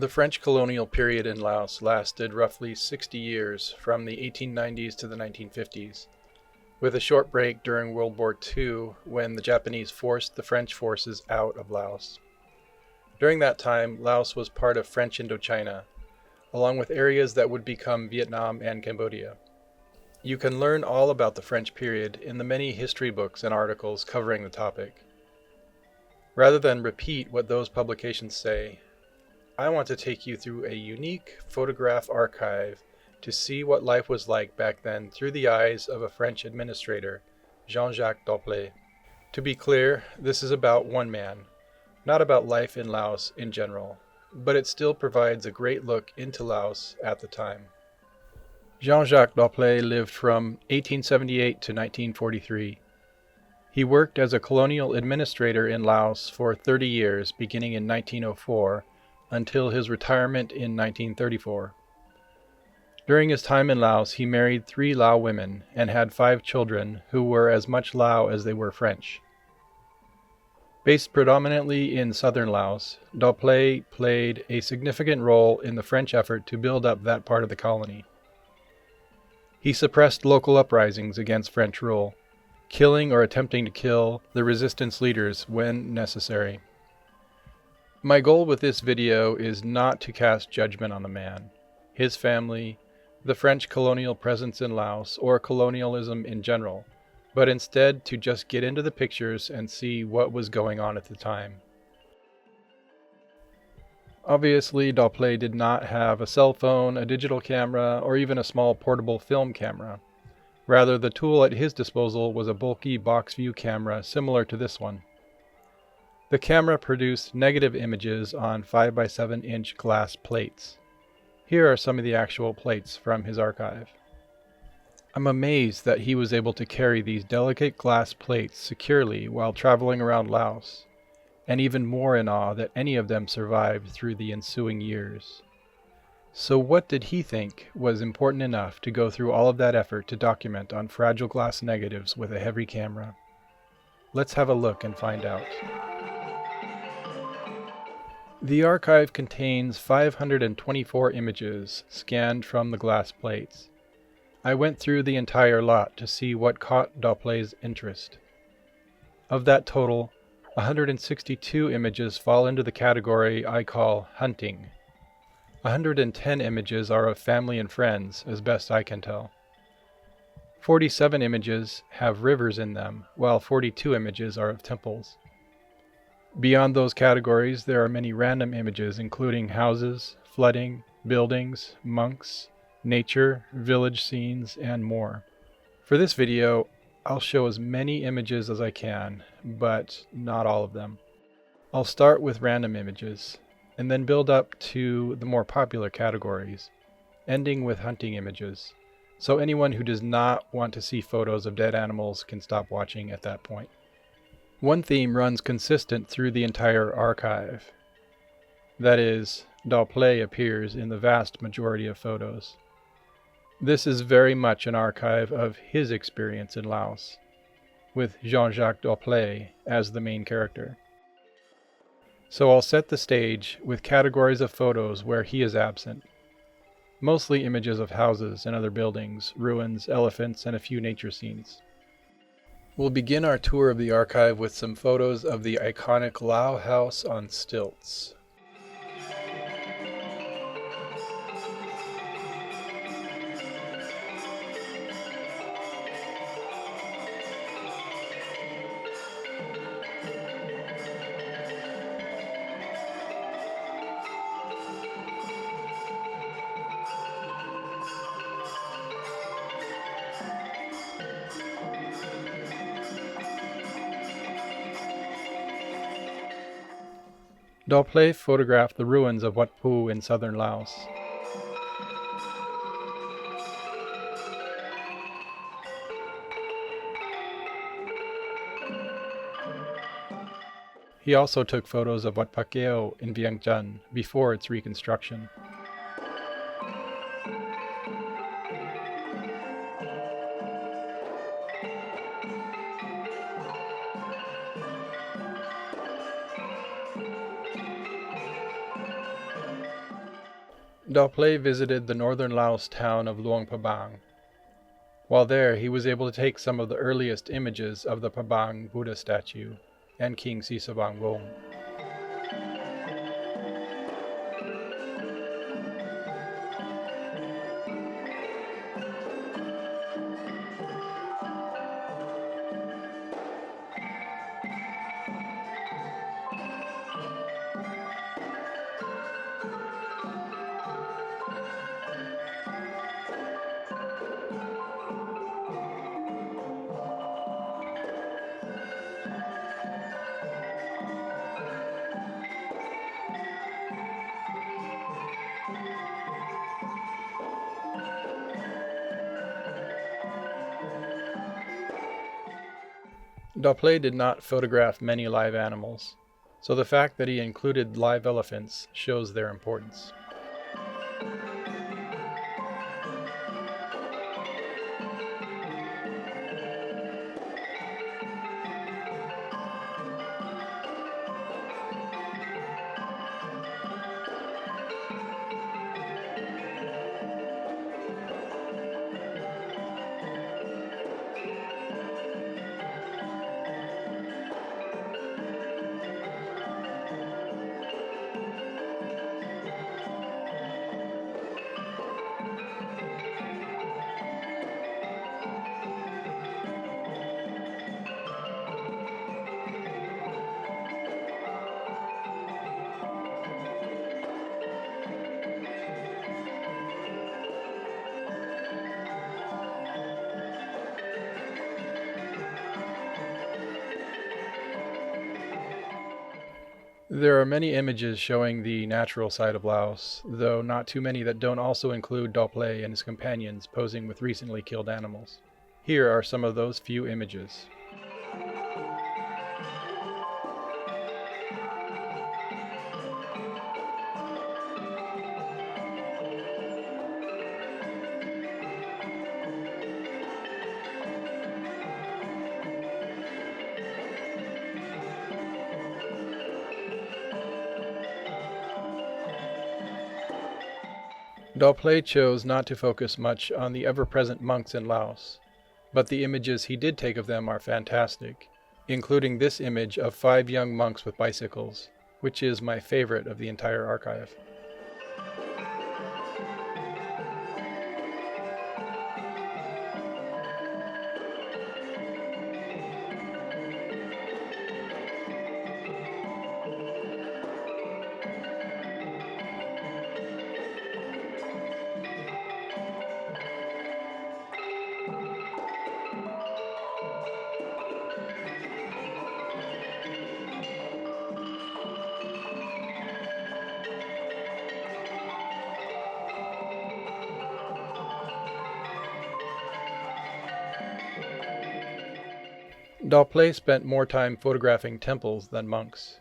The French colonial period in Laos lasted roughly 60 years, from the 1890s to the 1950s, with a short break during World War II when the Japanese forced the French forces out of Laos. During that time, Laos was part of French Indochina, along with areas that would become Vietnam and Cambodia. You can learn all about the French period in the many history books and articles covering the topic. Rather than repeat what those publications say, I want to take you through a unique photograph archive to see what life was like back then through the eyes of a French administrator, Jean-Jacques Dauplay. To be clear, this is about one man, not about life in Laos in general, but it still provides a great look into Laos at the time. Jean-Jacques Dauplay lived from 1878 to 1943. He worked as a colonial administrator in Laos for 30 years, beginning in 1904, until his retirement in 1934. During his time in Laos, he married 3 Lao women and had 5 children who were as much Lao as they were French. Based predominantly in southern Laos, Dauplay played a significant role in the French effort to build up that part of the colony. He suppressed local uprisings against French rule, killing or attempting to kill the resistance leaders when necessary. My goal with this video is not to cast judgment on the man, his family, the French colonial presence in Laos, or colonialism in general, but instead to just get into the pictures and see what was going on at the time. Obviously, Dauplay did not have a cell phone, a digital camera, or even a small portable film camera. Rather, the tool at his disposal was a bulky box view camera similar to this one. The camera produced negative images on 5x7-inch glass plates. Here are some of the actual plates from his archive. I'm amazed that he was able to carry these delicate glass plates securely while traveling around Laos, and even more in awe that any of them survived through the ensuing years. So what did he think was important enough to go through all of that effort to document on fragile glass negatives with a heavy camera? Let's have a look and find out. The archive contains 524 images scanned from the glass plates. I went through the entire lot to see what caught Dauplay's interest. Of that total, 162 images fall into the category I call hunting. 110 images are of family and friends, as best I can tell. 47 images have rivers in them, while 42 images are of temples. Beyond those categories, there are many random images including houses, flooding, buildings, monks, nature, village scenes, and more. For this video, I'll show as many images as I can, but not all of them. I'll start with random images, and then build up to the more popular categories, ending with hunting images, so anyone who does not want to see photos of dead animals can stop watching at that point. One theme runs consistent through the entire archive. That is, Dauplay appears in the vast majority of photos. This is very much an archive of his experience in Laos, with Jean-Jacques Dauplay as the main character. So I'll set the stage with categories of photos where he is absent. Mostly images of houses and other buildings, ruins, elephants, and a few nature scenes. We'll begin our tour of the archive with some photos of the iconic Lao house on stilts. Dauplay photographed the ruins of Wat Phu in southern Laos. He also took photos of Wat Pa Keo in Vientiane before its reconstruction. Dauplay visited the northern Laos town of Luang Prabang. While there, he was able to take some of the earliest images of the Prabang Buddha statue and King Sisavangwong. Dauplay did not photograph many live animals, so the fact that he included live elephants shows their importance. There are many images showing the natural side of Laos, though not too many that don't also include Dauplay and his companions posing with recently killed animals. Here are some of those few images. Dauplay chose not to focus much on the ever-present monks in Laos, but the images he did take of them are fantastic, including this image of 5 young monks with bicycles, which is my favorite of the entire archive. Dauplay spent more time photographing temples than monks.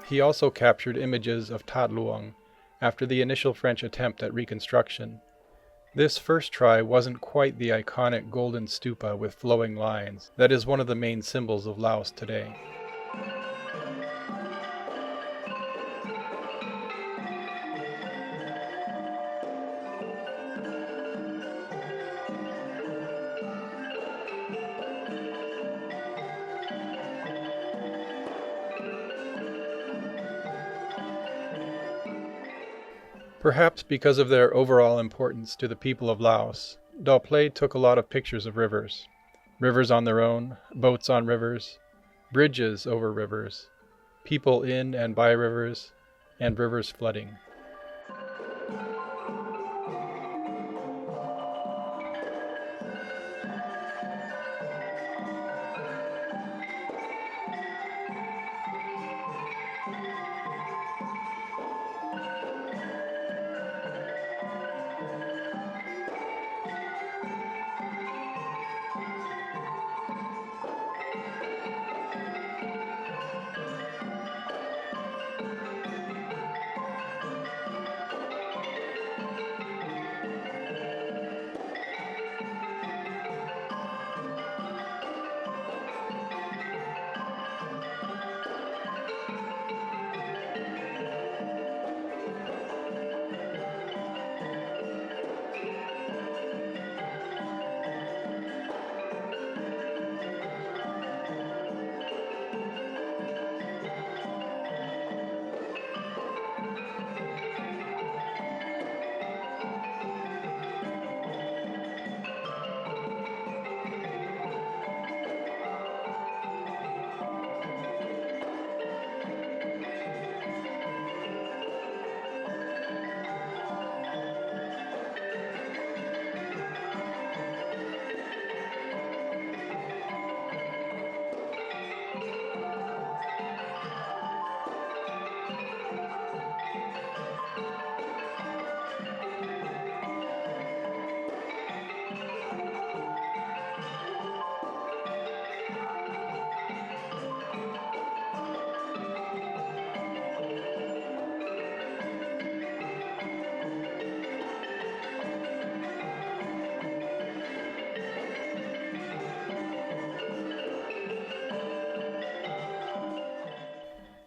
He also captured images of Tat Luang after the initial French attempt at reconstruction. This first try wasn't quite the iconic golden stupa with flowing lines that is one of the main symbols of Laos today. Perhaps because of their overall importance to the people of Laos, Dauplay took a lot of pictures of rivers. Rivers on their own, boats on rivers, bridges over rivers, people in and by rivers, and rivers flooding.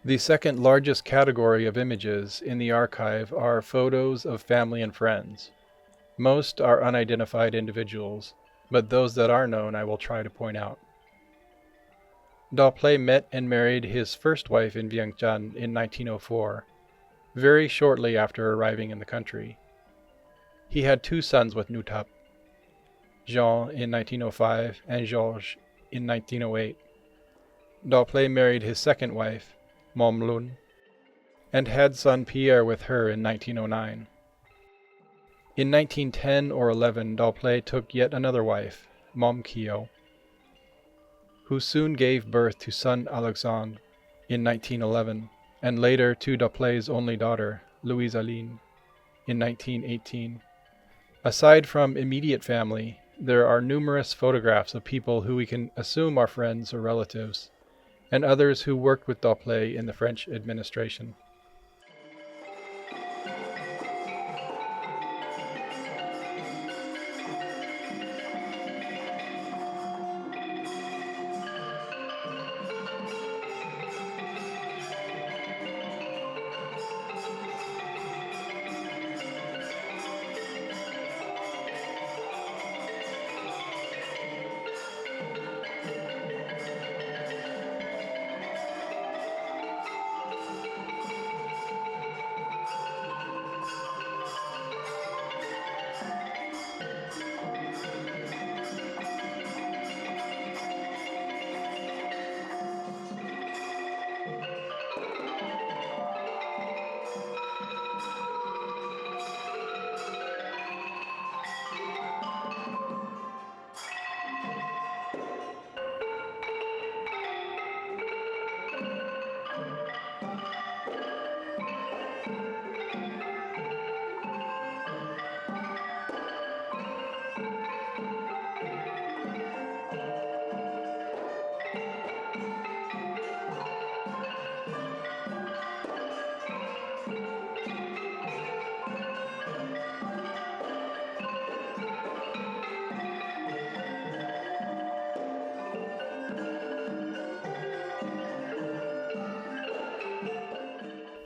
The second largest category of images in the archive are photos of family and friends. Most are unidentified individuals, but those that are known I will try to point out. Dauplay met and married his first wife in Vientiane in 1904, very shortly after arriving in the country. He had two sons with Nuthap, Jean in 1905 and Georges in 1908. Dauplay married his second wife, Mom Lun, and had son Pierre with her in 1909. In 1910 or 11, Dauplay took yet another wife, Mom Kio, who soon gave birth to son Alexandre in 1911, and later to Dauplay's only daughter, Louise Aline, in 1918. Aside from immediate family, there are numerous photographs of people who we can assume are friends or relatives, and others who worked with Dauplay in the French administration.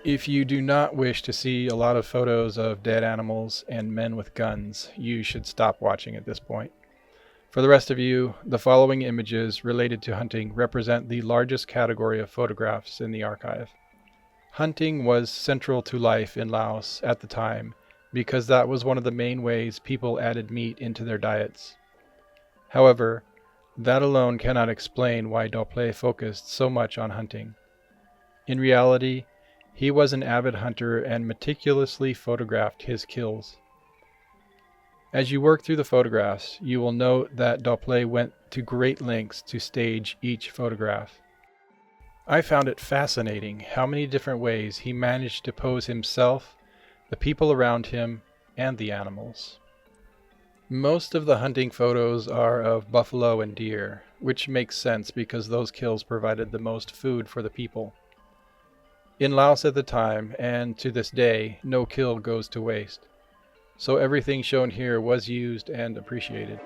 If you do not wish to see a lot of photos of dead animals and men with guns, you should stop watching at this point. For the rest of you, the following images related to hunting represent the largest category of photographs in the archive. Hunting was central to life in Laos at the time because that was one of the main ways people added meat into their diets. However, that alone cannot explain why Dauplay focused so much on hunting. In reality, he was an avid hunter and meticulously photographed his kills. As you work through the photographs, you will note that Dauplay went to great lengths to stage each photograph. I found it fascinating how many different ways he managed to pose himself, the people around him, and the animals. Most of the hunting photos are of buffalo and deer, which makes sense because those kills provided the most food for the people. In Laos at the time, and to this day, no kill goes to waste. So everything shown here was used and appreciated.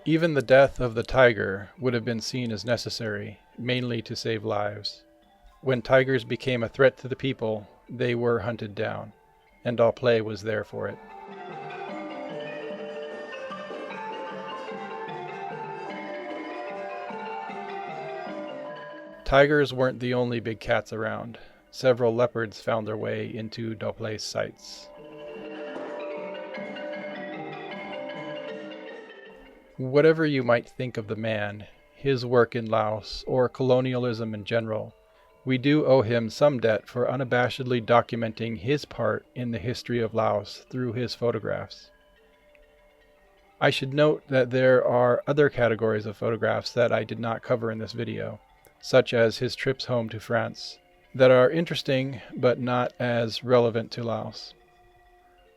Even the death of the tiger would have been seen as necessary, mainly to save lives. When tigers became a threat to the people, they were hunted down, and Dauplay was there for it. Tigers weren't the only big cats around. Several leopards found their way into Dauplay's sights. Whatever you might think of the man, his work in Laos, or colonialism in general, we do owe him some debt for unabashedly documenting his part in the history of Laos through his photographs. I should note that there are other categories of photographs that I did not cover in this video, such as his trips home to France, that are interesting but not as relevant to Laos.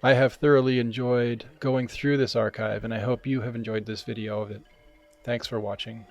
I have thoroughly enjoyed going through this archive, and I hope you have enjoyed this video of it. Thanks for watching.